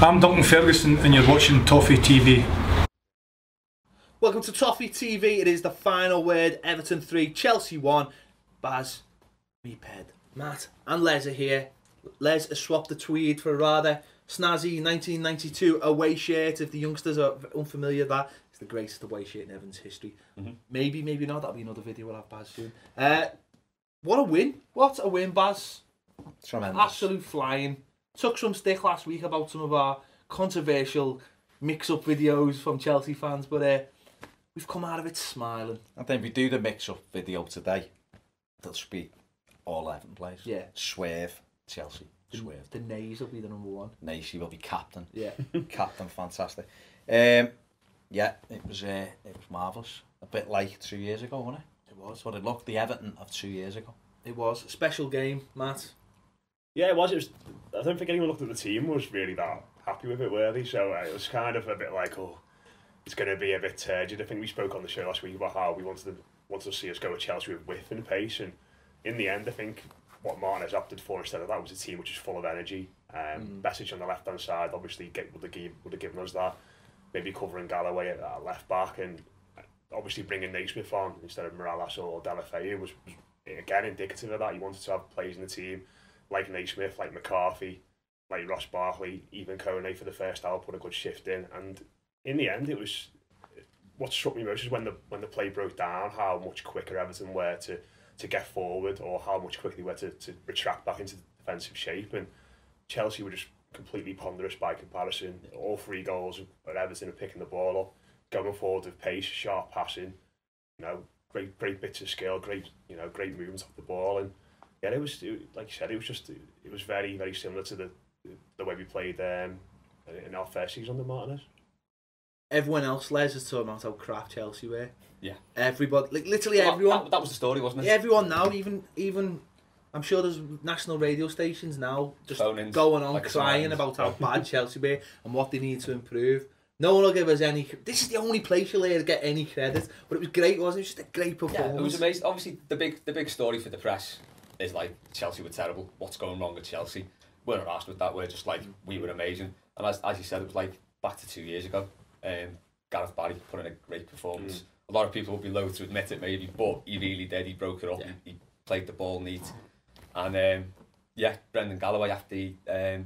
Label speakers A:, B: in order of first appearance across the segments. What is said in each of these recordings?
A: I'm Duncan Ferguson and you're watching Toffee TV.
B: Welcome to Toffee TV. It is the final word. Everton 3, Chelsea 1. Baz, me ped, Matt and Les are here. Les has swapped the tweed for a rather snazzy 1992 away shirt. If the youngsters are unfamiliar with that, it's the greatest away shirt in Everton's history. Maybe not. That'll be another video we'll have Baz soon. What a win. What a win, Baz.
C: Tremendous.
B: Absolute flying. Took some stick last week about some of our controversial mix-up videos from Chelsea fans, but we've come out of it smiling.
C: I think if we do the mix-up video today, there'll just be all Everton players.
B: Yeah.
C: Swerve, Chelsea. Swerve.
B: The Nays will be the number one.
C: Nays will be captain.
B: Yeah.
C: Captain, fantastic. Yeah, it was marvellous. A bit like 2 years ago, wasn't it? It was. That's what it looked, the Everton of 2 years ago.
B: It was. A special game, Matt.
D: Yeah, it was. I don't think anyone looked at the team was really that happy with it, were they? So it was kind of a bit like, oh, it's going to be a bit turgid. I think we spoke on the show last week about how we wanted to see us go at Chelsea with width and pace, and in the end, I think what Martinez opted for instead of that was a team which is full of energy. Message on the left hand side obviously would have given us that. Maybe covering Galloway at left back, and obviously bringing Naismith on instead of Morales or Delafeu was again indicative of that. You wanted to have players in the team like Naismith, like McCarthy, like Ross Barkley, even Kone for the first hour put a good shift in, and in the end it was what struck me most is when the play broke down, how much quicker Everton were to get forward, or how much quicker they were to retract back into defensive shape, and Chelsea were just completely ponderous by comparison. All 3 goals at Everton are picking the ball up, going forward with pace, sharp passing, great bits of skill, great movements off the ball, and yeah, like you said, it was very, very similar to the way we played in our first season under Martinez.
B: Everyone else, Les, is talking about how crap Chelsea were.
E: Yeah.
B: Everybody, like literally everyone.
E: That was the story, wasn't it?
B: Everyone now, even I'm sure there's national radio stations now just going on like crying about how bad Chelsea were and what they need to improve. No one will give us any. This is the only place you'll get any credit. But it was great, wasn't it? Just a great performance.
E: Yeah, it was amazing. Obviously, the big story for the press is like Chelsea were terrible. What's going wrong with Chelsea? We're not asked with that. We're just like we were amazing. And as you said, it was like back to 2 years ago. Gareth Barry put in a great performance. A lot of people will be loath to admit it maybe, but he really did. He broke it up. Yeah. He played the ball neat. And Brendan Galloway, after he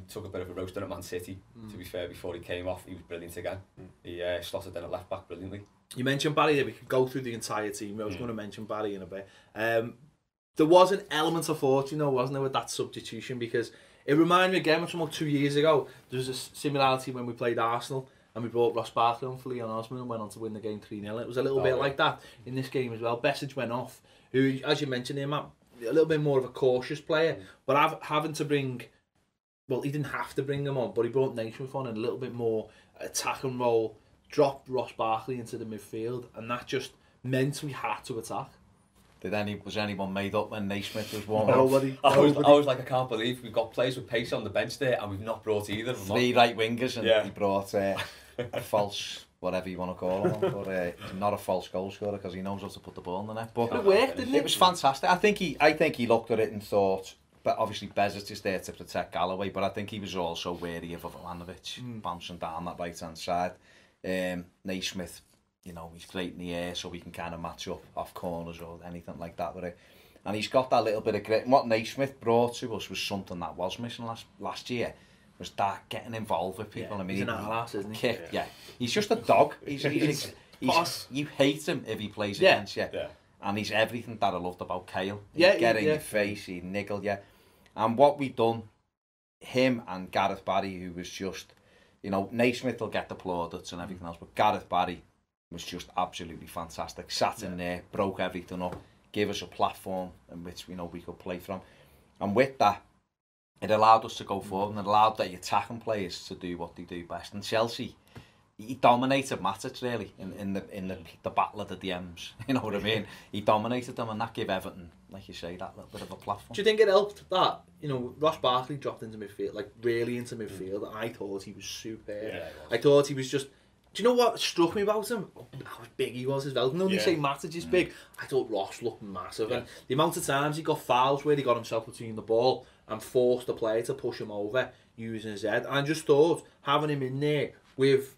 E: took a bit of a roasting at Man City, to be fair, before he came off, he was brilliant again. He slotted in at left back brilliantly.
B: You mentioned Barry there. We could go through the entire team. I was going to mention Barry in a bit. There was an element of fortune, though, wasn't there, with that substitution, because it reminded me again of about 2 years ago. There was a similarity when we played Arsenal and we brought Ross Barkley on for Leon Osman and went on to win the game 3-0. It was a little bit like that in this game as well. Bessage went off, who, as you mentioned here, Matt, a little bit more of a cautious player, but having to bring, well, he didn't have to bring him on, but he brought Naismith on in a little bit more attack and roll, dropped Ross Barkley into the midfield, and that just meant we had to attack.
C: Was anyone made up when Naismith was warm up?
B: Nobody.
E: I was like, I can't believe we've got players with pace on the bench there and we've not brought either of them.
C: 3 right wingers, and he brought a false, whatever you want to call him, but not a false goal scorer because he knows how to put the ball in the net. But
B: it worked, didn't it?
C: It was fantastic. I think he looked at it and thought, but obviously Bezic is there to protect Galloway, but I think he was also wary of Ivanovic bouncing down that right hand side. Naismith, he's great in the air, so we can kind of match up off corners or anything like that with it. And he's got that little bit of grit. And what Naismith brought to us was something that was missing last year. Was that getting involved with people?
B: Yeah,
C: I mean,
B: he's an ass, isn't he?
C: He's just a dog. He's you hate him if he plays against you. Yeah. And he's everything that I loved about Kale. He'd get in your face, he'd niggle you. And what we done, him and Gareth Barry, who was just, Naismith will get the plaudits and everything else, but Gareth Barry was just absolutely fantastic. Sat in there, broke everything up, gave us a platform in which we could play from. And with that, it allowed us to go forward and it allowed the attacking players to do what they do best. And Chelsea, he dominated Matic really in the battle of the DMs. You know what I mean? He dominated them, and that gave Everton, like you say, that little bit of a platform.
B: Do you think it helped that Ross Barkley dropped into midfield, like really into midfield? I thought he was superb. I thought he was just Do you know what struck me about him? How big he was as well. No, they say Matic is big. I thought Ross looked massive. And the amount of times he got fouls where he got himself between the ball and forced the player to push him over using his head. I just thought having him in there with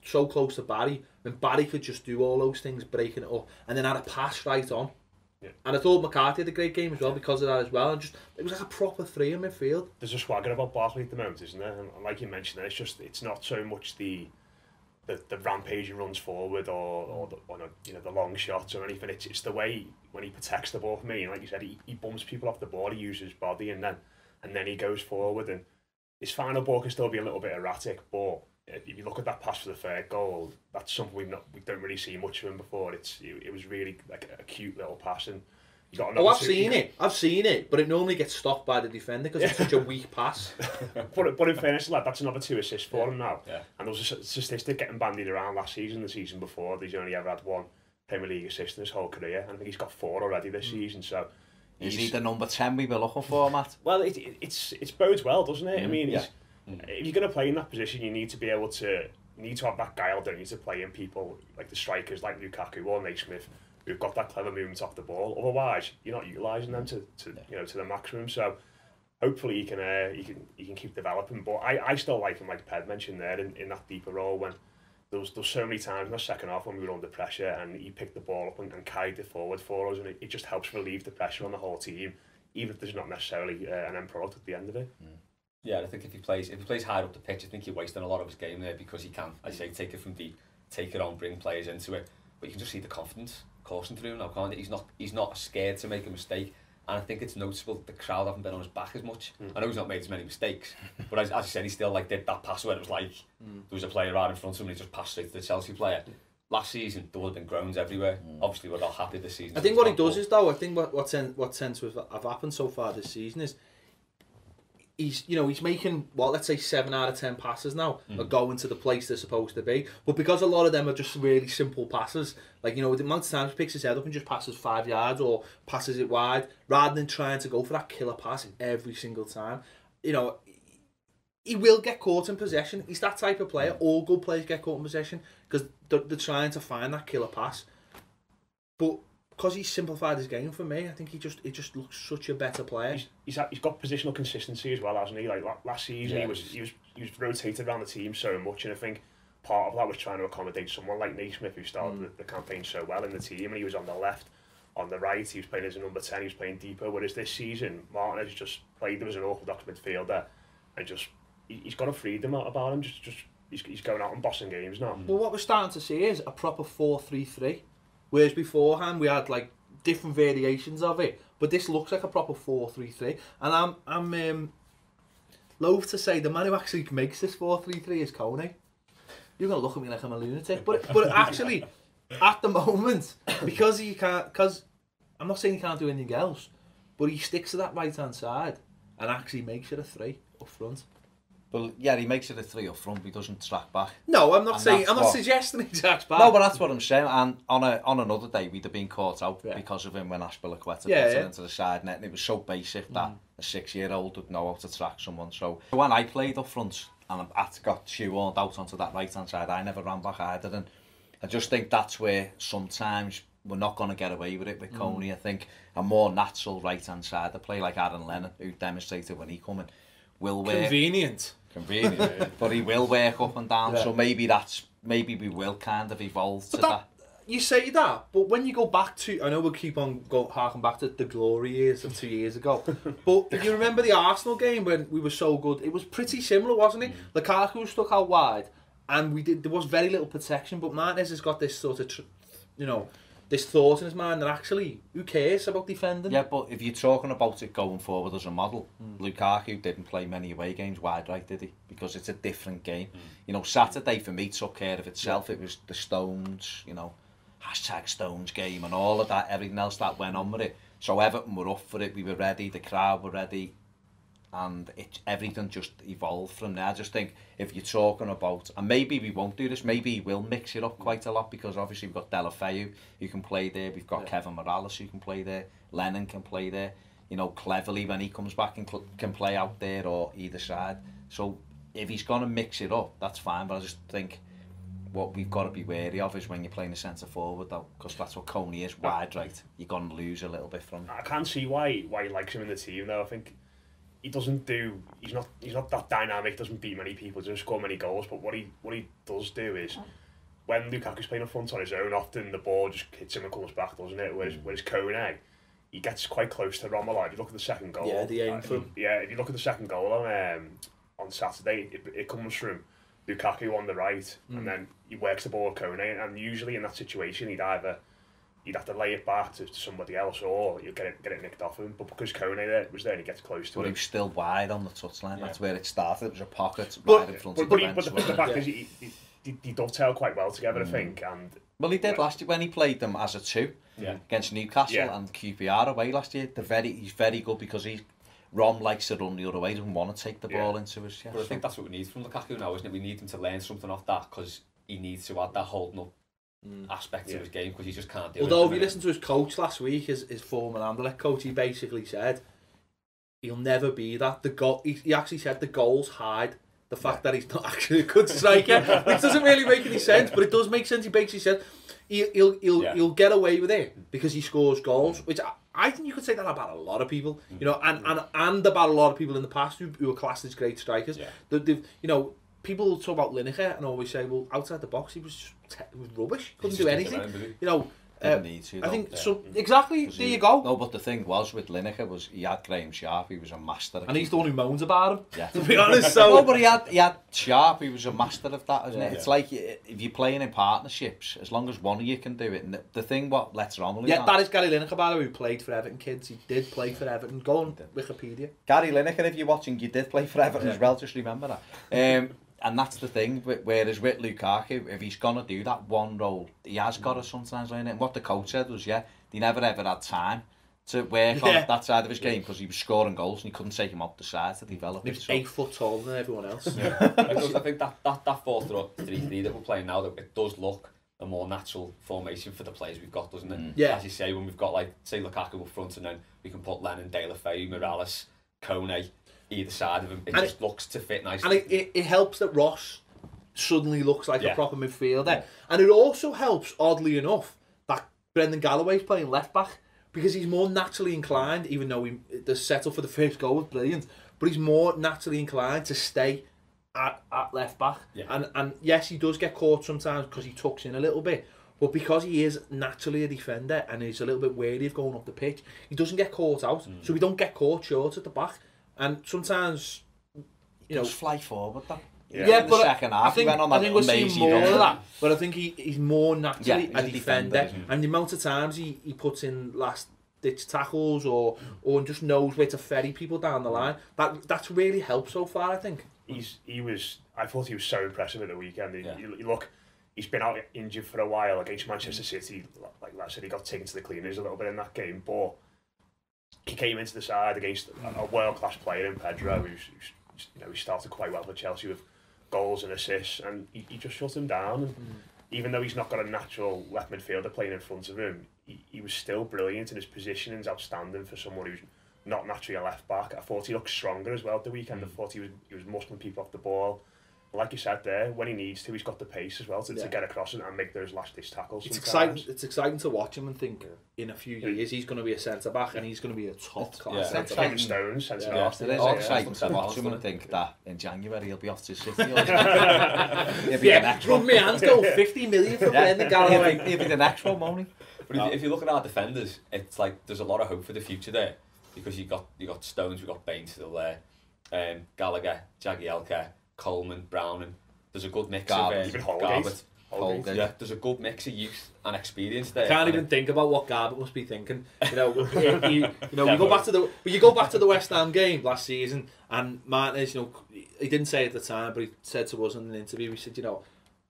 B: so close to Barry, when Barry could just do all those things, breaking it up, and then had a pass right on. Yeah. And I thought McCarthy had a great game as well because of that as well. And just it was like a proper three in midfield.
D: There's a swagger about Barkley at the moment, isn't there? And like you mentioned, it's not so much the rampage he runs forward or the long shots or anything. It's the way when he protects the ball for me. And like you said, he bumps people off the ball. He uses his body and then he goes forward. And his final ball can still be a little bit erratic, but if you look at that pass for the third goal, that's something we don't really see much of him before. It was really like a cute little pass, and you got.
B: I've seen it, but it normally gets stopped by the defender because it's such a weak pass.
D: but in fairness, that's another 2 assists for him now. Yeah. And there was a statistic getting bandied around last season, the season before. He's only ever had 1 Premier League assist in his whole career, and I think he's got 4 already this season. So.
C: Is he the number 10 we were looking for, Matt?
D: Well, it bodes well, doesn't it? I mean, if you're going to play in that position, you need to be able to. You need to have that guile, don't you, to play in people like the strikers, like Lukaku or Naismith, who've got that clever movement off the ball. Otherwise, you're not utilising them to the maximum. So hopefully he can keep developing. But I still like him, like Ped mentioned there, in that deeper role when. There was so many times in the second half when we were under pressure and he picked the ball up and carried it forward for us, and it just helps relieve the pressure on the whole team, even if there's not necessarily an end product at the end of it.
E: Yeah, I think if he plays higher up the pitch, I think you're wasting a lot of his game there because he can, I say, take it from deep, take it on, bring players into it. But you can just see the confidence coursing through him now, can't you? He's not scared to make a mistake. And I think it's noticeable that the crowd haven't been on his back as much. I know he's not made as many mistakes, but as I said, he still did that pass where it was like there was a player right in front of him and he just passed straight to the Chelsea player. Last season, there would have been groans everywhere. Obviously, we're not happy this season.
B: I think what he does is, though, I think what tends to have happened so far this season is he's making let's say 7 out of 10 passes now are going to the place they're supposed to be, but because a lot of them are just really simple passes, like the amount of times he picks his head up and just passes 5 yards or passes it wide rather than trying to go for that killer pass every single time. He will get caught in possession. He's that type of player. All good players get caught in possession because they're trying to find that killer pass, but because he's simplified his game for me, I think he just looks such a better player.
D: He's got positional consistency as well, hasn't he? Like last season, he was rotated around the team so much, and I think part of that was trying to accommodate someone like Naismith, who started the campaign so well in the team, and he was on the left, on the right. He was playing as a number 10. He was playing deeper. Whereas this season, Martin has just played him as an orthodox midfielder, and he's got a freedom about him. He's going out and bossing games now.
B: Well, what we're starting to see is a proper 4-3-3. Whereas beforehand we had like different variations of it, but this looks like a proper 4-3-3. And I'm loath to say the man who actually makes this 4-3-3 is Coney. You're gonna look at me like I'm a lunatic, but actually, at the moment, because I'm not saying he can't do anything else, but he sticks to that right hand side and actually makes it a 3 up front.
C: Well, yeah, he makes it a 3 up front, but he doesn't track back.
B: No, I'm not suggesting he tracks back.
C: No, but that's what I'm saying. And on another day, we'd have been caught out because of him when Aspilicueta put it into the side net, and it was so basic that a 6-year-old would know how to track someone. So when I played up front and I got shoehorned out onto that right-hand side, I never ran back either. And I just think that's where sometimes we're not going to get away with it with Coney. I think a more natural right-hand side, a play like Aaron Lennon, who demonstrated when he come in, will work.
B: Convenient,
C: but he will work up and down. So maybe we will kind of evolve to that.
B: You say that, but when you go back to, I know we'll keep on harking back to the glory years of 2 years ago, but if you remember the Arsenal game when we were so good, it was pretty similar, wasn't it? Lukaku was stuck out wide, and there was very little protection, but Martinez has got this sort of, this thought in his mind that actually, who cares about defending?
C: Yeah, but if you're talking about it going forward as a model, Lukaku didn't play many away games wide right, did he? Because it's a different game. Saturday for me took care of itself. It was the Stones, #Stones game and all of that, everything else that went on with it. So Everton were up for it, we were ready, the crowd were ready, and everything just evolved from there. I just think if you're talking about, and maybe we won't do this, maybe we'll mix it up quite a lot, because obviously we've got Delafeu who can play there, we've got Kevin Morales who can play there, Lennon can play there, Cleverly when he comes back and can play out there or either side. So if he's going to mix it up, that's fine, but I just think what we've got to be wary of is when you're playing a centre forward, though, because that's what Coney is, wide right. You're going to lose a little bit from.
D: I can't see why he likes him in the team though. I think he doesn't do. He's not that dynamic. Doesn't beat many people. Doesn't score many goals. But what he does do is, when Lukaku's playing up front on his own, often the ball just hits him and comes back, doesn't it? Whereas Kone, he gets quite close to Rommel. If you look at the second goal,
B: yeah, the aim from.
D: Yeah, if you look at the second goal on Saturday, it comes from Lukaku on the right, and then he works the ball with Kone, and usually in that situation he'd have to lay it back to somebody else, or you'll get it nicked off him. But because Kone was there and he gets close to it.
C: But he was still wide on the touchline. That's where it started. It was a pocket
D: right
C: in front of the bench.
D: But the fact is, he dovetail quite well together, I think. And
C: well, he did last year when he played them as a two against Newcastle and QPR away last year. He's very good because Rom likes to run the other way, doesn't want to take the ball into his chest.
E: But I think that's what we need from Lukaku now, isn't it? We need him to learn something off that, because he needs to add that holding up aspect to his game, because he just can't do it.
B: Although if you listen to his coach last week, his former Anderlecht coach, he basically said he'll never be that. He actually said the goals hide the fact that he's not actually a good striker, which doesn't really make any sense, but it does make sense. He basically said he'll get away with it because he scores goals, which I think you could say that about a lot of people, you know, and about a lot of people in the past who were classed as great strikers. You know, people talk about Lineker and always say, well, outside the box he was rubbish, couldn't do anything. You know,
C: didn't need to,
B: I think so. Exactly. There you go.
C: No, but the thing was with Lineker was he had Graham Sharp. He was a master.
B: And he's the one who moans about him.
C: Yeah.
B: To be honest, so.
C: No, but he had Sharp. He was a master of that, isn't it? It's like if you're playing in partnerships, as long as one of you can do it. And the thing what lets Romelu.
B: Yeah, that is Gary Lineker, by the way, who played for Everton. Kids, he did play for Everton. Go on Wikipedia.
C: Gary Lineker, if you're watching, you did play for Everton as well. Just remember that. And that's the thing, whereas with Lukaku, if he's going to do that one role, he has got to sometimes learn it. And what the coach said was, he never ever had time to work on that side of his game because he was scoring goals and he couldn't take him off the side to develop
B: it. He was 8 foot taller than everyone else.
E: I think that 4-3-3 that we're playing now, that it does look a more natural formation for the players we've got, doesn't it?
B: Yeah.
E: As you say, when we've got, like, say, Lukaku up front, and then we can put Lennon, De La Feu, Morales, Kone, either side of him, it just looks to fit nicely.
B: And it helps that Ross suddenly looks like a proper midfielder. And it also helps, oddly enough, that Brendan Galloway's playing left back, because he's more naturally inclined, even though the settle for the first goal was brilliant, but he's more naturally inclined to stay at left back. And yes, he does get caught sometimes because he tucks in a little bit, but because he is naturally a defender and he's a little bit wary of going up the pitch, he doesn't get caught out. So we don't get caught short at the back. And sometimes, you know,
C: just fly forward though.
B: Yeah,
C: in
B: but
C: the second half, he went on
B: I think we're seeing
C: amazing
B: more
C: run.
B: of that. But I think he's more naturally
C: he's
B: a defender. And the amount of times he puts in last ditch tackles or just knows where to ferry people down the line, that's really helped so far, I think.
D: I thought he was so impressive at the weekend. You look, he's been out injured for a while against Manchester City. Like I said, he got taken to the cleaners a little bit in that game, but he came into the side against a world-class player in Pedro, who's he started quite well for Chelsea with goals and assists, and he just shut him down. And even though he's not got a natural left midfielder playing in front of him, he was still brilliant, and his positioning's outstanding for someone who's not naturally a left back. I thought he looked stronger as well at the weekend. I thought he was muscling people off the ball. Like you said there, when he needs to, he's got the pace as well to get across and make those last-ditch tackles.
B: It's exciting to watch him and think in a few years he's going to be a centre-back and he's going to be a top-class centre-back.
D: Stones,
C: It is exciting to watch him and think that in January he'll be off to City. He'll be the next
B: run me hands, go 50 million for Brendan Galloway.
C: He'll be the next one, won't he?
E: But if you look at our defenders, it's like there's a lot of hope for the future there, because you got Stones, we got Bain still there, Gallagher, Jagielka, Coleman, Browning. There's a good mix of Garbutt. Yeah, there's a good mix of youth and experience there.
B: I can't even think about what Garbutt must be thinking. You know, we go back to the West Ham game last season, and Martinez, he didn't say it at the time, but he said to us in an interview, he said,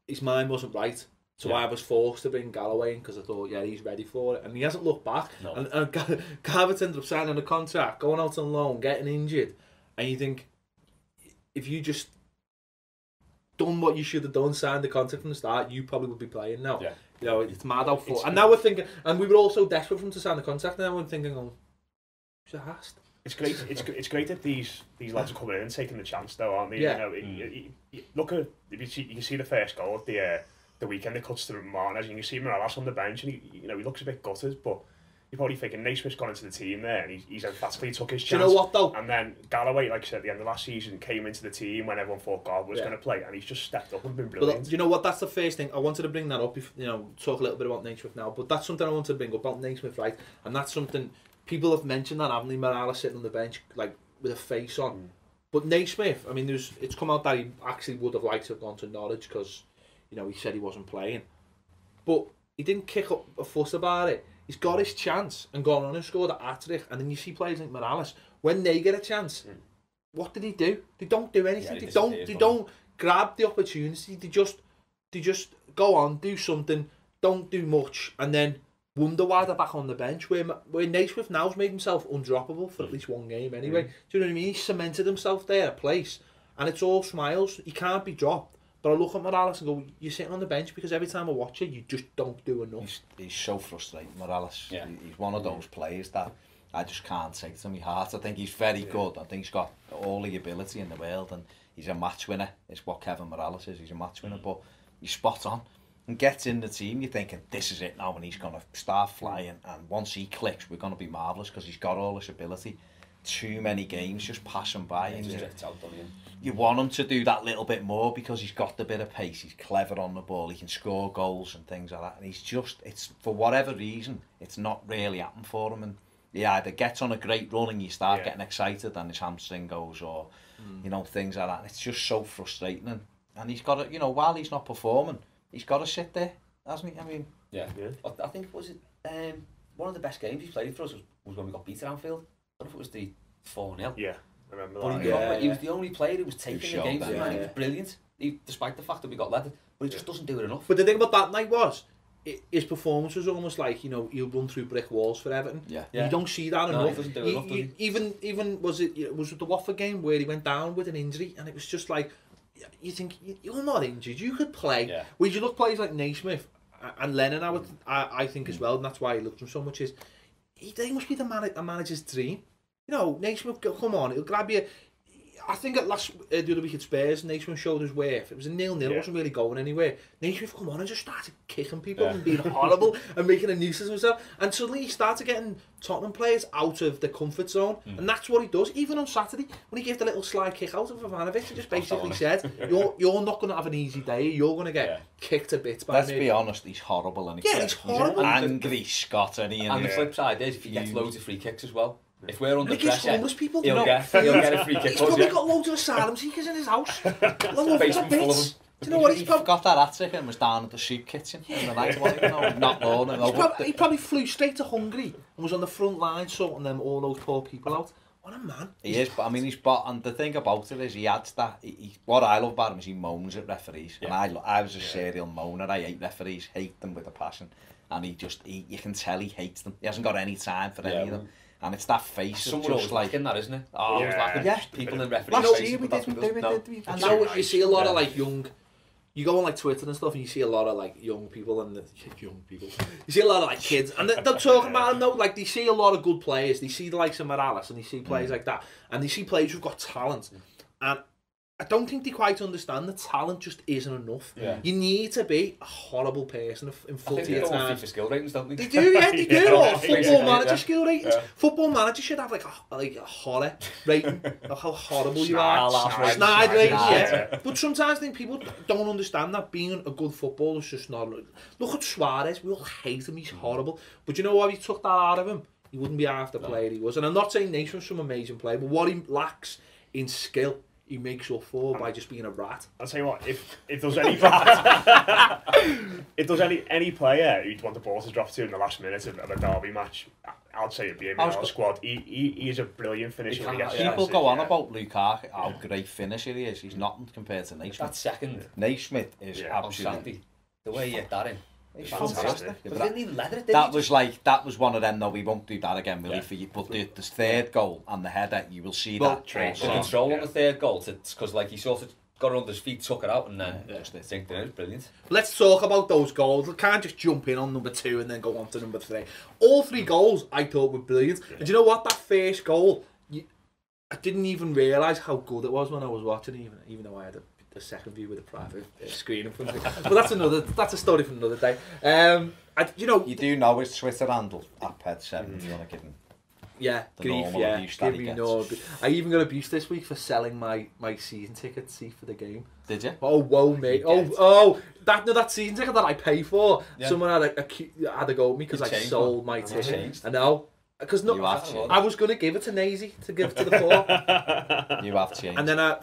B: his mind wasn't right. So I was forced to bring Galloway in because I thought, he's ready for it. And he hasn't looked back. No. And Garbutt ended up signing a contract, going out on loan, getting injured. And you think, if you just done what you should have done, signed the contract from the start, you probably would be playing now. Yeah. It's mad how far. And now we're thinking, and we were also desperate for him to sign the contract, and now we're thinking, who's a hast?
D: It's great. It's great that these lads are coming in and taking the chance, though, aren't they?
B: Yeah.
D: Look at you can see the first goal at the the weekend, it cuts to Martinez, and you can see Morales on the bench, and he looks a bit gutted, but you're probably thinking Naismith's gone into the team there, and he's emphatically took his chance.
B: Do you know what though?
D: And then Galloway, like I said, at the end of last season, came into the team when everyone thought God was going to play, and he's just stepped up and been brilliant.
B: But do you know what? That's the first thing I wanted to bring that up. If talk a little bit about Naismith now, but that's something I wanted to bring up about Naismith, right? And that's something people have mentioned that, haven't they? Morales sitting on the bench, like with a face on. But Naismith, I mean, it's come out that he actually would have liked to have gone to Norwich because, he said he wasn't playing, but he didn't kick up a fuss about it. He's got his chance and gone on and scored a hat-trick. And then you see players like Morales, when they get a chance, what do? They don't do anything. They don't grab the opportunity. They just go on, do something, don't do much, and then wonder why they're back on the bench. Where Naismith now's made himself undroppable for at least one game anyway. Do you know what I mean? He's cemented himself there, a place, and it's all smiles. He can't be dropped. But I look at Morales and go, you're sitting on the bench because every time I watch it, you just don't do enough.
C: He's so frustrating, Morales. Yeah. He's one of those players that I just can't take to my heart. I think he's very good. I think he's got all the ability in the world, and he's a match winner. It's what Kevin Morales is. He's a match winner, but he's spot on. And gets in the team, you're thinking, this is it now, and he's going to start flying. And once he clicks, we're going to be marvellous because he's got all this ability. Too many games just passing by, and you want him to do that little bit more because he's got the bit of pace, he's clever on the ball, he can score goals and things like that, and it's for whatever reason, it's not really happening for him, and he either gets on a great run and you start getting excited and his hamstring goes, or things like that. It's just so frustrating, and he's got to, while he's not performing, he's got to sit there, hasn't he? I mean,
E: I think was it one of the best games he played for us was when we got beat at Anfield. I don't know if it was the 4-0.
D: Yeah, I remember
E: that. He was the only player who was taking the game, man. He was brilliant, despite the fact that we got led. But he just doesn't do it enough.
B: But the thing about that night was, his performance was almost like, he'll run through brick walls for Everton. You don't see that enough.
E: He doesn't do enough, does he?
B: Even was it the Watford game where he went down with an injury, and it was just like, you think, you're not injured, you could play. Yeah. When you look players like Naismith and Lennon, I think as well, and that's why he loves him so much, is they must be the manager's dream. Naismith, come on, he'll grab you. I think at the other week at Spurs, Naismith showed his worth. It was a 0-0, it wasn't really going anywhere. Naismith come on and just started kicking people and being horrible and making a nuisance of himself. And suddenly he started getting Tottenham players out of the comfort zone. And that's what he does. Even on Saturday, when he gave the little slide kick out of Ivanovic, he just basically said, you're not going to have an easy day. You're going to get kicked to bits by me.
C: Let's be honest, he's horrible. And
B: he's horrible.
C: Angry Scott. And
E: the flip side is, if he gets loads of free kicks as well. If we're under pressure,
B: homeless people,
E: he'll get a free kick.
B: He's probably got loads of asylum seekers in his house.
E: Basement full of them.
B: Do you know what?
C: He got that hat-trick and was down at the soup kitchen in the night. Not long.
B: He probably flew straight to Hungary and was on the front line sorting all those poor people out. What a man.
C: He is, but I mean, and the thing about it is he adds that, what I love about him is he moans at referees. And I was a serial moaner. I hate referees, hate them with a passion. And you can tell he hates them. He hasn't got any time for any of them. And it's that face of just like...
E: in that, isn't it?
C: Oh,
E: people in referees.
B: Last year we didn't do it. And now you see a lot of like young... You go on like Twitter and stuff and you see a lot of like young people and... You see a lot of like kids and they're talking about them though. Like they see a lot of good players. They see the likes of Morales and they see players like that. And they see players who've got talent. And I don't think they quite understand that talent just isn't enough. You need to be a horrible person in full to your time.
E: FIFA skill ratings, don't they?
B: They do, they do. Or Football Manager skill ratings. Football Manager should have like a horror rating. Like how horrible you are. Snide rating, But sometimes I think people don't understand that being a good footballer is just not... Look at Suarez. We all hate him. He's horrible. But you know what? If you took that out of him, he wouldn't be half the player he was. And I'm not saying Naismith's some amazing player, but what he lacks in skill, he makes up for by just being a rat.
D: I'll tell you what, if there's any if there's any player you'd want the ball to drop to in the last minute of a derby match, I'd say it'd be him in our squad. He is a brilliant finisher.
C: People go on about Lukaku, how great finisher he is. He's nothing compared to Naismith.
E: That second.
C: Naismith is absolutely...
E: The way he hit that in.
C: It's fantastic.
E: But didn't he leather it?
C: That was one of them though. We won't do that again, will we? For you, but the third goal and the header, you will see that.
E: The control on the third goal, because like he sort of got under his feet, took it out, and then just think that it was brilliant.
B: Let's talk about those goals. We can't just jump in on number 2 and then go on to number 3. All 3 goals I thought were brilliant. And do you know what? That first goal, I didn't even realise how good it was when I was watching it, even though I had a a second view with a private screen in front of me. But that's a story for another day. You
C: do know his Twitter handle @Ped7 if you want to give him.
B: Yeah, grief, yeah. Give me no. I even got abused this week for selling my season ticket for the game.
C: Did you?
B: Oh, whoa, mate. That season ticket that I pay for. Yeah. Someone had a go at me because I sold my ticket. I know. Because I was going to give it to Nazy to give to the poor.
C: You have changed.
B: And then I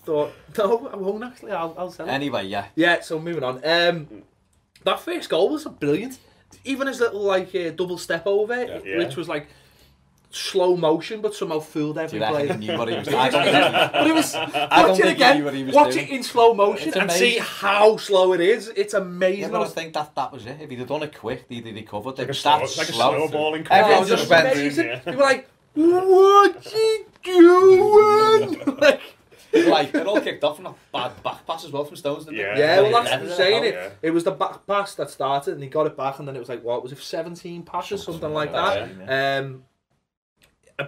B: thought, no, I won't actually. I'll sell it.
C: Anyway, yeah.
B: Yeah, so moving on. That first goal was brilliant. Even his little double step over, which was like slow motion, but somehow fooled every player.
C: Knew what he was doing.
B: Watch it again. Watch it in slow motion and see how slow it is. It's amazing.
C: Yeah, but I think that was it. If he'd have done it quick, he'd have recovered it.
D: Like a slow ball in
C: Everyone just went.
B: They were like, "What's he doing?"
E: It all kicked off from a bad back pass as well from Stones, didn't it?
B: Yeah, well, that's what I'm saying. It was the back pass that started, and he got it back, and then it was like, what was it, 17 passes, something like that.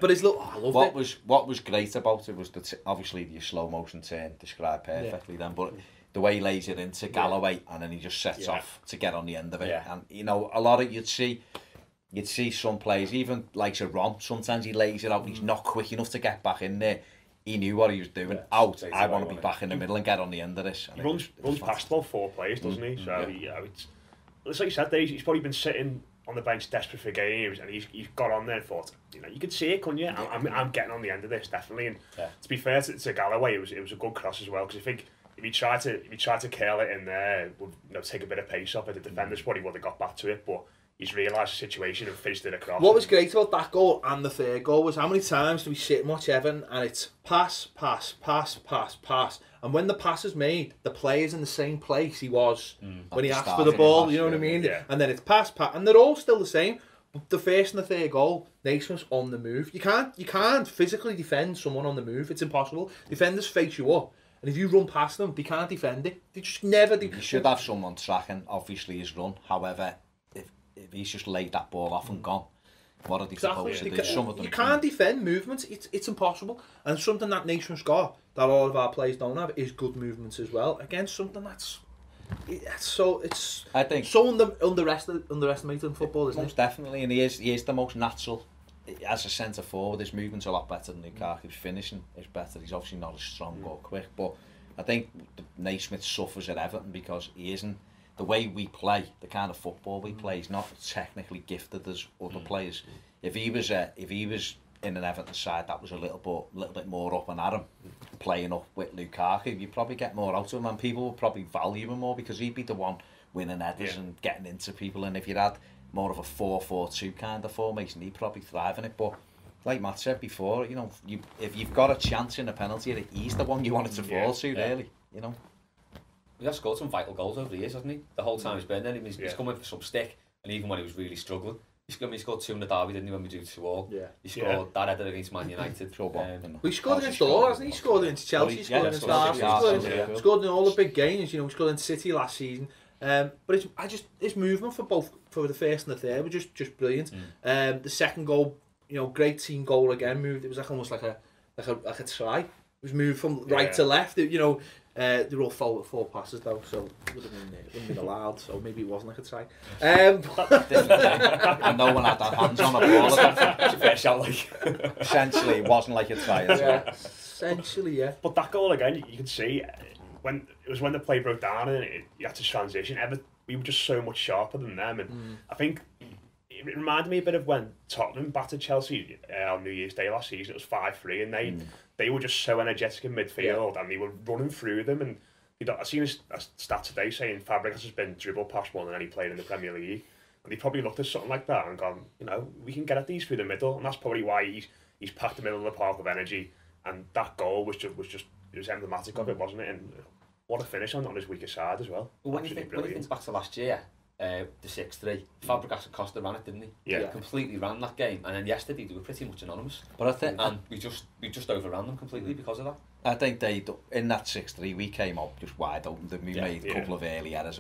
B: But his look, I loved it.
C: What was great about it was that obviously the slow motion turn described perfectly then, but the way he lays it into Galloway and then he just sets off to get on the end of it. Yeah. And a lot of you'd see some players, even like Ron, sometimes he lays it out, he's not quick enough to get back in there. He knew what he was doing. Out, I want to be back in the middle and get on the end of this.
D: He runs past about 4 players, doesn't he? So it's like you said, he's probably been sitting on the bench desperate for games, and he's got on there and thought, you could see it, couldn't you? I'm getting on the end of this, definitely. And to be fair to Galloway, it was a good cross as well, because I think if he tried to curl it in there, would take a bit of pace off it. The defenders probably would have got back to it, but he's realised the situation and finished it across.
B: What was great about that goal and the third goal was how many times do we sit and watch Everton and it's pass, pass, pass, pass, pass. And when the pass is made, the player's in the same place he was when he asked for the ball, you know what I mean? Yeah. And then it's pass, pass, and they're all still the same. But the first and the third goal, Naismith's on the move. You can't physically defend someone on the move. It's impossible. Defenders face you up. And if you run past them, they can't defend it. They just never do.
C: You should have someone tracking, obviously, his run. However, if he's just laid that ball off and gone, what are they supposed to do? Some of them
B: you can't defend movements. It's impossible. And something that Naismith's got, that all of our players don't have, is good movements as well. Again, something I think so underestimated in football, isn't it?
C: Most definitely, and he is the most natural. As a centre forward, his movement's a lot better than Lukaku. His finishing is better. He's obviously not as strong or quick, but I think Naismith suffers at Everton because he isn't. The way we play, the kind of football we play, he's not technically gifted as other players. If he was in an Everton side that was a little bit more up and at him, playing up with Lukaku, you'd probably get more out of him, and people would probably value him more because he'd be the one winning headers and getting into people. And if you had more of a 4-4-2 kind of formation, he'd probably thrive in it. But like Matt said before, if you've got a chance in a penalty, he's the one you want it to fall to, really.
E: He has scored some vital goals over the years, hasn't he? The whole time he's been there, he's coming for some stick, and even when he was really struggling, he scored 2 in the derby, didn't he, when we drew 2-2? Yeah. He scored that header against Man United.
B: He scored against all, hasn't he? He scored against Chelsea, he scored against Arsenal, he scored in all the big games. He scored in City last season. But his movement for the first and the third were just brilliant. The second goal, great team goal again. It was almost like a try. It was moved from right to left. They were all four passes though, so it wouldn't have been allowed. So maybe it wasn't like a try.
C: And no one had their hands on a ball.
E: It's a fair shout, like.
C: Essentially, it wasn't like a try.
B: Essentially, yeah.
D: But that goal again, you can see when the play broke down and you had to transition. We were just so much sharper than them, and I think it reminded me a bit of when Tottenham battered Chelsea on New Year's Day last season. It was 5-3, and they were just so energetic in midfield, and they were running through them. And I seen a stat today saying Fabregas has been dribbled past more than any player in the Premier League, and they probably looked at something like that and gone, we can get at these through the middle, and that's probably why he's packed the middle of the park with energy. And that goal was emblematic of it, wasn't it? And what a finish on his weaker side as well.
E: When you think back to last year, the 6-3, Fabregas and Costa ran it, didn't he? Yeah. Completely ran that game, and then yesterday they were pretty much anonymous. But I think, and we just overran them completely because of that.
C: I think in that 6-3 we came up just wide open. We made a couple of early errors.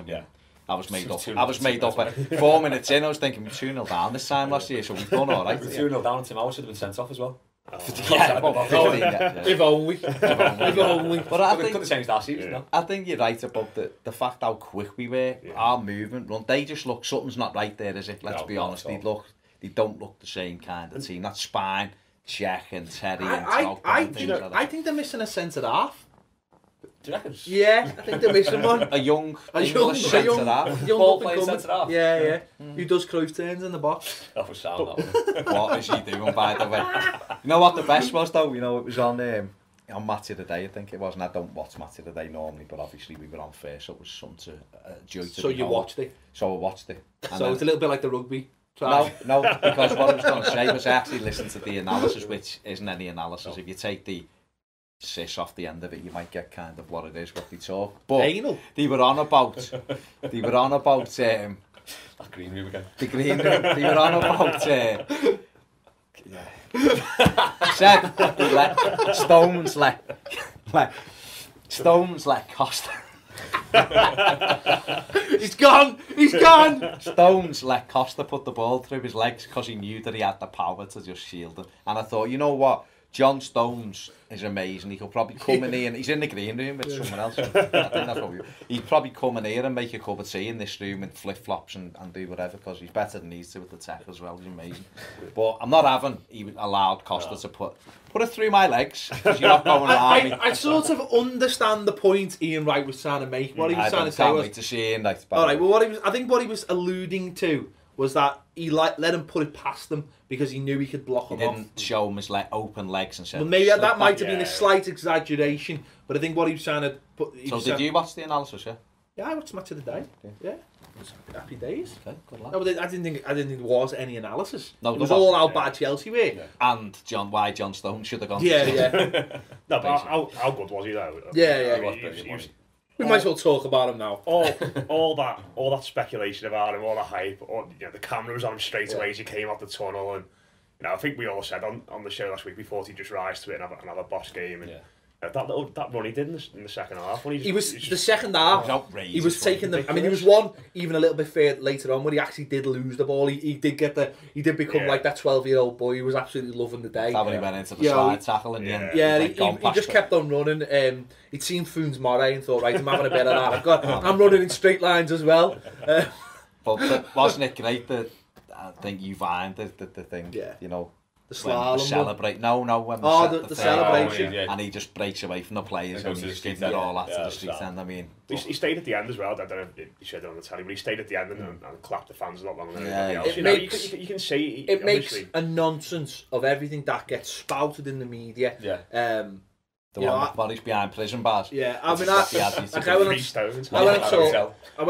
C: I was made up. 4 minutes in, I was thinking we're 2-0 down this time last year, so we've done all right.
E: 2-0 down, and Tim Howard should have been sent off as well.
B: If only. If only.
C: But I think
E: could have changed our season. No?
C: I think you're right about the fact how quick we were. Our movement run. They just look something's not right there, is it? Let's be honest. They don't look the same kind of team. That spine, Jack and Terry and Trout.
B: I think they're missing a centre half.
E: Do you reckon?
B: Yeah, I think they're missing one.
C: A young centre half.
E: Ball playing centre half.
B: Yeah. Who does Cruyff turns in the box?
E: That was sound.
C: What is he doing, by the way? You know what the best was though? You know, it was on Match of the Day, I think it was, and I don't watch Match of the Day normally, but obviously we were on first, so it was something to joy to.
B: So you watched it?
C: So I watched it.
B: So it's a little bit like the rugby.
C: No, because what I was going to say was I actually listened to the analysis, which isn't any analysis. If you take the cis off the end of it, you might get kind of what it is, what they talk. But
B: anal.
C: They were on about that
E: green room again.
C: The green room. They were on about said Stones let Costa.
B: He's gone!
C: Stones let Costa put the ball through his legs because he knew that he had the power to just shield him. And I thought, you know what? John Stones is amazing. He could probably come in here, and he's in the green room with someone else. I think that's what he'd probably come in here and make a cup of tea in this room in flip-flops and do whatever, because he's better than these two with the tech as well. He's amazing. But I'm not having even allowed Costa to put it through my legs, because you're not going around me.
B: I sort of understand the point Ian Wright was trying to make. What he was trying to say was...
C: to see him, like,
B: all right, well, I think what he was alluding to was that he let him put it past them because he knew he could block him off.
C: He didn't show him his open legs and said...
B: Well, maybe that might have been a slight exaggeration, but I think what he was trying to put...
C: So did you watch the analysis, yeah?
B: Yeah, I watched Match of the Day. Yeah. It was happy days.
C: Okay, good lad.
B: No, but I didn't think there was any analysis.
C: No,
B: it was all how bad Chelsea were. Yeah.
C: And why John Stones should have gone.
B: Yeah.
D: No, but how good was he though?
B: Yeah. We might as well talk about him now.
D: All that speculation about him, all the hype, the camera was on him straight away as he came out the tunnel, and I think we all said on the show last week we thought he'd just rise to it and have a boss game. And that run he did in the second half. When
B: the second half. He was taking them. I mean, there was one even a little bit further later on where he actually did lose the ball. He did become like that 12-year-old boy who was absolutely loving the day.
C: That when he went into the slide tackle in the end.
B: Yeah, he just kept on running. He'd seen Foon's Moray and thought, right, I'm having a bit of that. I'm running in straight lines as well.
C: But wasn't it great that I think you vined the thing?
B: Yeah.
C: You know.
B: The slalom.
C: Celebrate. No, when
B: the celebration.
C: And he just breaks away from the players and he's giving it all after the street end. I mean,
D: he stayed at the end as well. I don't know if he said it on the telly, but he stayed at the end and clapped the fans a lot longer than anybody else. You can see
B: it makes a nonsense of everything that gets spouted in the media.
C: Yeah. The one that he's behind prison bars.
B: Yeah, I mean, I went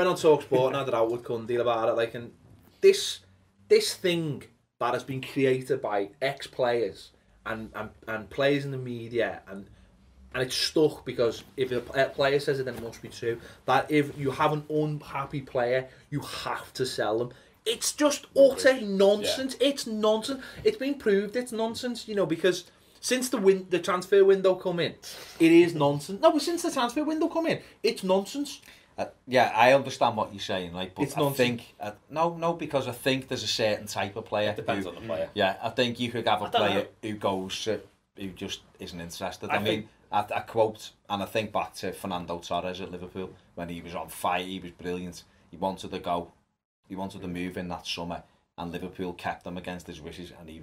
B: on TalkSport and had it out with Cundy about it. Like, and this thing that has been created by ex-players and players in the media, and it's stuck because if a player says it, then it must be true. That if you have an unhappy player, you have to sell them. It's just utter nonsense. Yeah. It's nonsense. It's been proved it's nonsense, because since the transfer window come in, it is nonsense. No, but since the transfer window come in, it's nonsense.
C: I understand what you're saying, like, but
B: it's nonsense.
C: Because I think there's a certain type of player.
E: It depends on the player.
C: Yeah, I think you could have a player who just isn't interested. I mean, I quote, and I think back to Fernando Torres at Liverpool when he was on fire. He was brilliant. He wanted to go. He wanted to move in that summer, and Liverpool kept him against his wishes, and they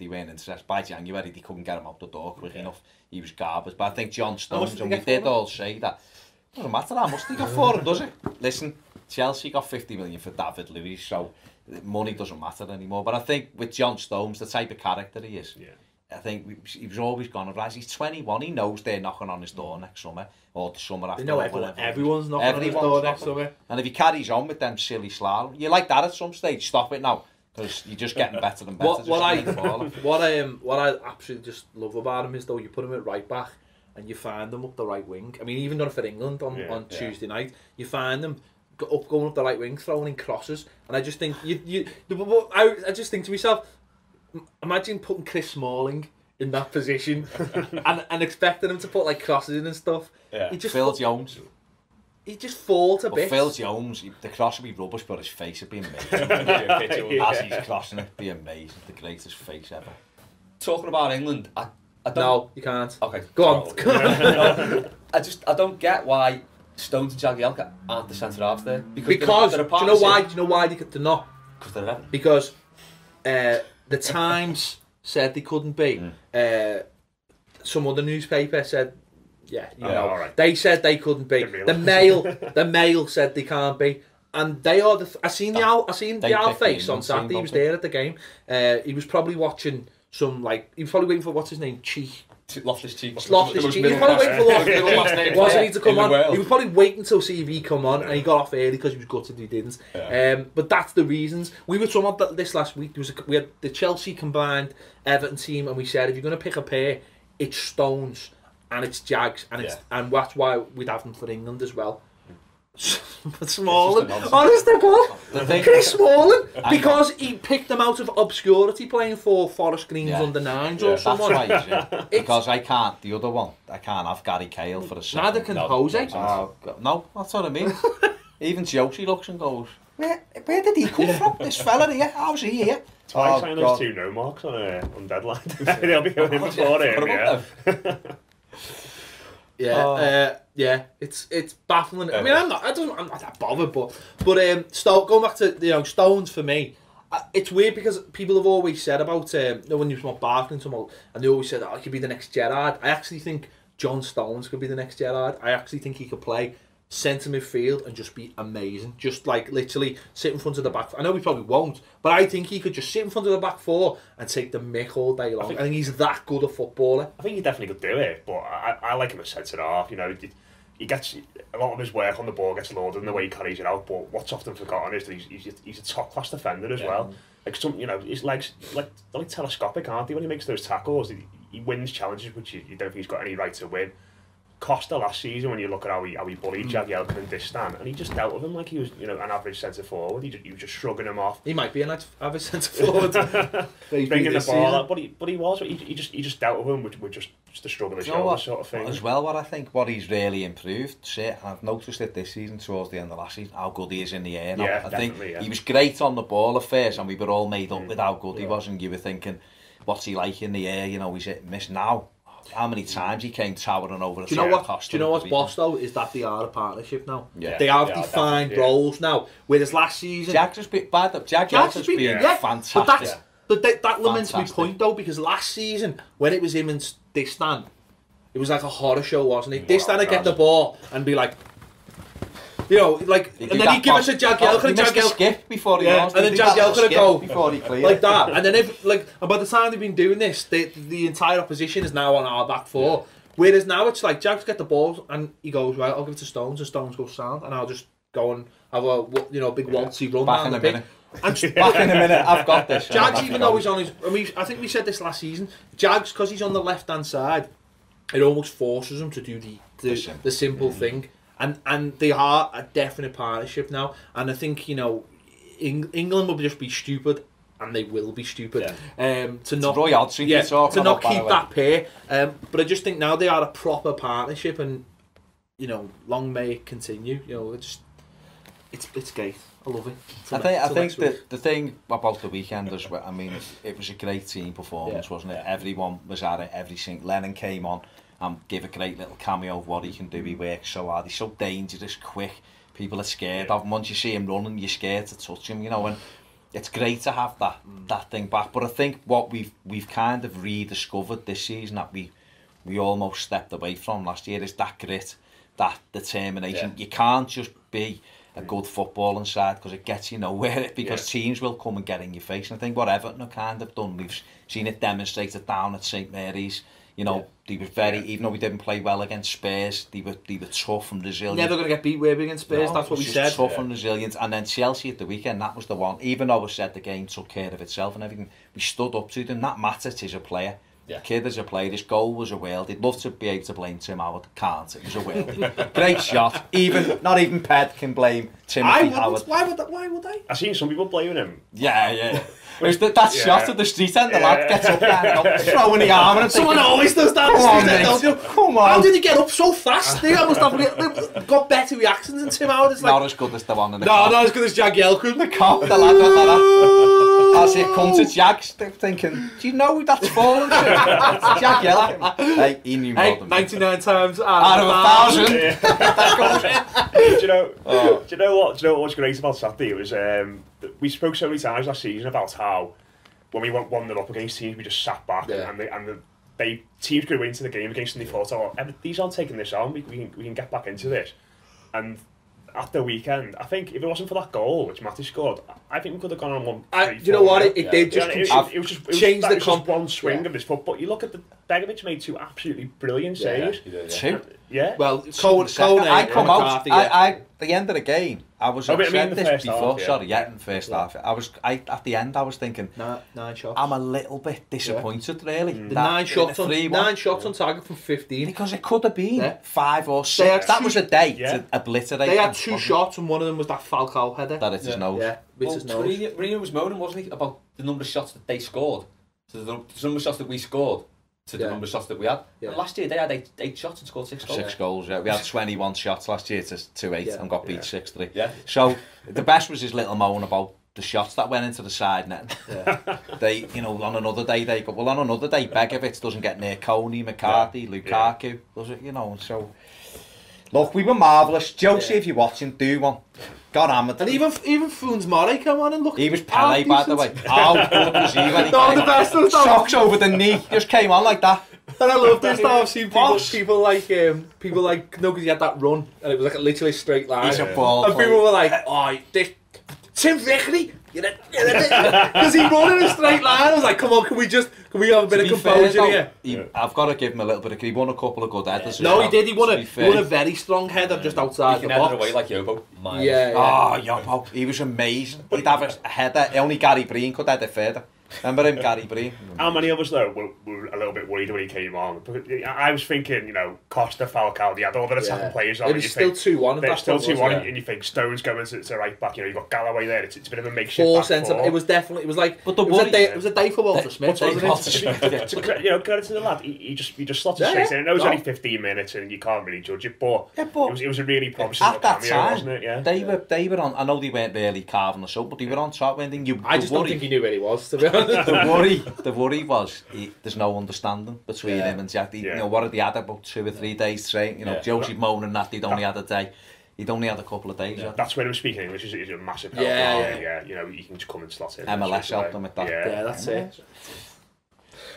C: weren't interested. By January, they couldn't get him out the door quick enough. He was garbage. But I think John Stones, and we did all say that. Doesn't matter how much they got for him, does it? Listen, Chelsea got 50 million for David Luiz, so money doesn't matter anymore. But I think with John Stones, the type of character he is, I think he was always going to rise. He's 21, he knows they're knocking on his door next summer, or the summer after.
B: They know everyone's knocking on his door next summer.
C: And if he carries on with them silly slalom, you like that at some stage, stop it now, because you're just getting better and better.
B: What I absolutely just love about him is, though, you put him at right back, and you find them up the right wing. I mean, even done it for England on Tuesday night. You find them going up the right wing, throwing in crosses, and I just think I just think to myself, imagine putting Chris Smalling in that position and expecting him to put like crosses in and stuff.
C: Yeah. Phil Jones.
B: He just falls a bit.
C: Phil Jones, the cross would be rubbish, but his face would be amazing. As he's crossing it, be amazing. The greatest face ever.
E: talking about England, I don't...
B: No, you can't.
E: Okay.
B: Go on.
E: I don't get why Stones and Jagielka aren't the centre halves there.
B: Because
E: they're
B: do you know why? Do you know why they're not?
E: Because they're Everton.
B: Because the Times said they couldn't be. Some other newspaper said, right. They said they couldn't be. The Mail said they can't be. And they are I seen the Al face on Saturday. He was there at the game. He was probably watching some he was probably waiting for what's his name,
E: Loftus Cheek.
B: He was probably waiting for wasn't he to come on? He was probably waiting till CV come on, and he got off early because he was gutted he didn't. Yeah. But that's the reasons. We were talking about this last week. We had the Chelsea combined Everton team, and we said if you're going to pick a pair, it's Stones and it's Jags, and and that's why we'd have them for England as well. Smalling, honest to God, Chris Smalling, because he picked them out of obscurity playing for Forest Green's under 9s or someone.
C: That's right, because I can't have Gary Cahill for a second.
B: Neither can Jose.
C: No, that's what I mean. Even Josie looks and goes, where did he come from? This fella here, how's he here?
D: It's like saying there's 2 no marks on deadline. They'll be going in before him, it's baffling. I mean, I'm not that bothered, but going back to Stones for me, it's weird because people have always said about when you talk Barkley and they always said he could be the next Gerrard. I actually think John Stones could be the next Gerrard. I actually think he could play centre midfield and just be amazing. Just literally sit in front of the back. I know he probably won't, but I think he could just sit in front of the back 4 and take the mick all day long. I think he's that good a footballer. I think he definitely could do it, but I like him as centre half. He gets a lot of his work on the ball gets loaded in the way he carries it out. But what's often forgotten is that he's a top class defender as well. His legs like telescopic, aren't they? When he makes those tackles, he wins challenges which you don't think he's got any right to win. Costa last season, when you look at how he bullied Jagielka and Distan, and he just dealt with him like he was an average centre forward. He was just shrugging him off.
B: He might be an average centre forward,
D: bringing the ball up, but he just dealt with him with just the struggle of shoulder sort of thing.
C: As well, what he's really improved, I've noticed it this season towards the end of last season, how good he is in the air.
D: Yeah,
C: I think he was great on the ball at first, and we were all made up with how good he was, and you were thinking, what's he like in the air? He's hit and miss now. How many times he came towering over
B: Do you know what's boss though? Is that they are a partnership now. Yeah. They have defined roles now. Whereas last season,
C: Jags has been bad. Jags has been fantastic.
B: But that laments my point though, because last season when it was him and Distan, it was like a horror show, wasn't it? Distan would get the ball and be like, and then he'd give it to Jagielka, and Jagielka
C: skip before he
B: and then Jagielka would go
C: before he cleared.
B: like that, and then and by the time they've been doing this, the entire opposition is now on our back 4. Whereas now it's like Jags get the ball and he goes, right, I'll give it to Stones, and Stones goes sound, and I'll just go and have a big waltzy run
C: back
B: down
C: in
B: the
C: a
B: pitch.
C: And back in a minute, I've got this.
B: Jags, even though he's on his, I think we said this last season, Jags, because he's on the left hand side, it almost forces him to do the simple thing. And they are a definite partnership now, and I think England will just be stupid, and they will be stupid to not keep that pair. But I just think now they are a proper partnership, and long may it continue. It's great. I love it.
C: I think the thing about the weekend as well. I mean, it was a great team performance, wasn't it? Everyone was at it. Every single Lennon came on and give a great little cameo of what he can do. He works so hard. He's so dangerous, quick. People are scared of him. Once you see him running, you're scared to touch him, and it's great to have that thing back. But I think what we've kind of rediscovered this season that we almost stepped away from last year is that grit, that determination. You can't just be a good footballing side because it gets you nowhere, because teams will come and get in your face. And I think what Everton have kind of done, we've seen it demonstrated down at St Mary's. They were even though we didn't play well against Spurs, they were tough and resilient.
B: Never going to get beat against Spurs, that's what we said.
C: Tough and resilient. And then Chelsea at the weekend, that was the one. Even though we said the game took care of itself and everything, we stood up to them. That Matic is a player. The kid is a player. His goal was a world. He'd love to be able to blame Tim Howard. Can't. It was a world. Great shot. Not even Ped can blame Timothy Howard.
B: Why would they?
D: I've seen some people blaming him.
C: Yeah. That shot at the street end, the lad gets up there and throwing the arm and
B: someone always does that.
C: Come on.
B: How did he get up so fast? They must have got better reactions than Tim Howard. It's like,
C: not as good as the one in the
B: No, not as good as Jagielka.
C: The cop, the lad went like that. As it comes to Jags, they're thinking, do you know who that's fallen to? It's Jagielka. Hey, he knew more than
B: 99 times
C: out of 1,000.
D: Do you know what? Do you know what was great about Saturday? It was we spoke so many times last season about how when we went 1-0 up against teams, we just sat back and the teams grew into the game against them. They thought, oh, these aren't taking this on. We can get back into this. And at the weekend, I think if it wasn't for that goal which Matty scored, I think we could have gone on 1-3.
B: You know what? It did just
D: change the just one swing of his foot. But you look at Begovic made 2 absolutely brilliant saves.
C: Two.
D: Yeah.
B: Well,
C: I come out. At the end of the game, I was.
D: I
C: said
D: mean,
C: this before.
D: Half,
C: sorry, in the first half. At the end, I was thinking.
B: 9 shots.
C: I'm a little bit disappointed, really.
B: The 9 shots on target from 15.
C: Because it could have been 5 or 6. That was a day to obliterate.
B: They had 2 shots, and one of them was that Falcao header.
C: That hit his nose.
B: Yeah, his nose.
E: Mourinho was moaning, wasn't he, about the number of shots that they scored, so the number of shots that we scored, to the number of shots that we had. And last year they had 8 shots and scored 6 goals.
C: 6 goals, yeah. We had 21 shots last year to 2-8 and got beat 6-3.
E: Yeah.
C: So the best was his little moan about the shots that went into the side net. They, on another day they go, well, on another day Begovic doesn't get near Coney, McCarthy, Lukaku, does it? So. Look, we were marvellous. Josie, if you're watching, do one. God hammered.
B: And even Foons Murray come on and look.
C: He was Pele, by the way. How good was he when he
B: came? The best of
C: socks over the knee, just came on like that.
B: And I love this though. I've seen people like no, because he had that run and it was like literally a straight line.
C: He's a ball.
B: And people were like, "Oh, this Tim Vickery." Because he run in a straight line. I was like, come on, can we have a bit of composure here?
C: I've got to give him a little bit of. He won a couple of good headers.
B: No, he did. He won a very strong header just outside the box. He can head
E: away like Yobo.
C: Yobo. He was amazing. He'd have a header. Only Gary Breen could head it further. Remember him, Gary Breen?
D: How many of us, though, were a little bit worried when he came on? I was thinking, Costa, Falcao, they had all their attacking players on.
B: It was still 2-1.
D: They're still 2-1, and you think Stone's going to right back. You've got Galloway there. It's a bit of a makeshift
B: 4 centre. It was definitely. It was like. But it was a day for Walter Smith, wasn't it?
D: Credit to the lad. He just slotted straight in. I know it was only 15 minutes, and you can't really judge it, but it was a really promising
C: at that
D: cameo,
C: time,
D: wasn't it? Yeah.
C: They were on. I know they weren't really carving us up, but they were on top.
B: I just don't think he knew where he was, to be honest.
C: The worry was there's no understanding between him and Jack. What had he had about 2 or 3 days straight? Josie moaning that he'd only had a day. He'd only had a couple of days.
D: Yeah. That's when he was speaking English. Is a massive help. Yeah. You can just come and slot in.
C: MLS helped him with that.
B: Yeah, that's it.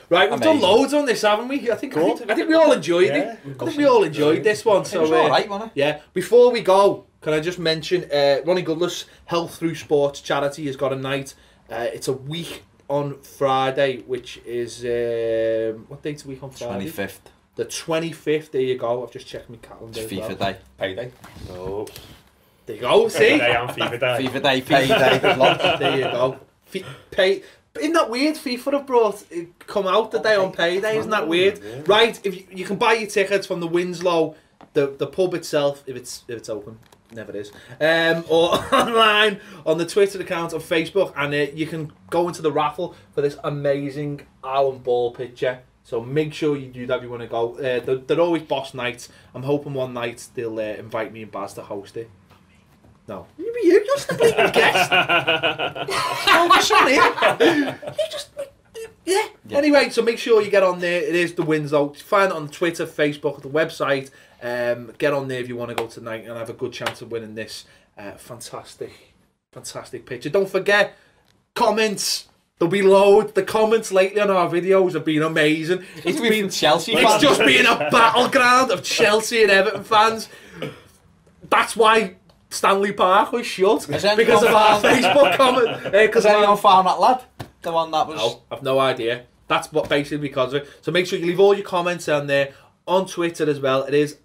B: Right, we've done loads on this, haven't we? I think we all enjoyed it. I think we all enjoyed this one. So
C: it was all right, wasn't it?
B: Yeah. Before we go, can I just mention Ronnie Goodless Health Through Sports charity has got a night. It's a week on Friday, which is what date's a week on Friday?
C: 25th.
B: The 25th. There you go. I've just checked my calendar.
C: It's FIFA Day.
E: Payday.
D: Oh.
B: There you go. See.
D: FIFA Day and FIFA Day.
C: FIFA Day, Payday. There's lots.
B: There you go. Isn't that weird? FIFA have come out the day on Payday. Isn't that weird? Yeah. Right. If you can buy your tickets from the Winslow, the pub itself, if it's open. Never is. Or online on the Twitter account or Facebook, and you can go into the raffle for this amazing Alan Ball picture. So make sure you do that if you want to go. They're always boss nights. I'm hoping one night they'll invite me and Baz to host it. No, you're just a bleeding guest. Yeah. Anyway, so make sure you get on there. It is the Winslow. Find it on Twitter, Facebook, the website. Get on there if you want to go tonight and have a good chance of winning this fantastic picture. Don't forget, comments. There'll be loads. The comments lately on our videos have been amazing.
C: It's been Chelsea.
B: It's just been a battleground of Chelsea and Everton fans. That's why Stanley Park was shut, because of our Facebook comment.
C: Has anyone found that lad? The one that was...
B: No, I've no idea. That's what basically because of it. So make sure you leave all your comments on there. On Twitter as well. It is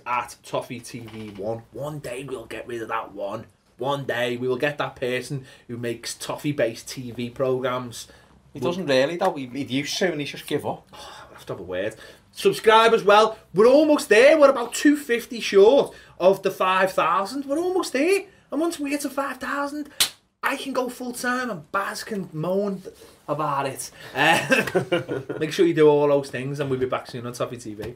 B: at Toffee TV1. One day we'll get rid of that one. One day we will get that person who makes Toffee-based TV programmes.
C: He doesn't really, though. He used to, and he's just give up.
B: I have to have a word. Subscribe as well. We're almost there. We're about 250 short of the 5,000. We're almost there. And once we get to 5,000, I can go full time and Baz can moan about it. Make sure you do all those things, and we'll be back soon on Toffee TV.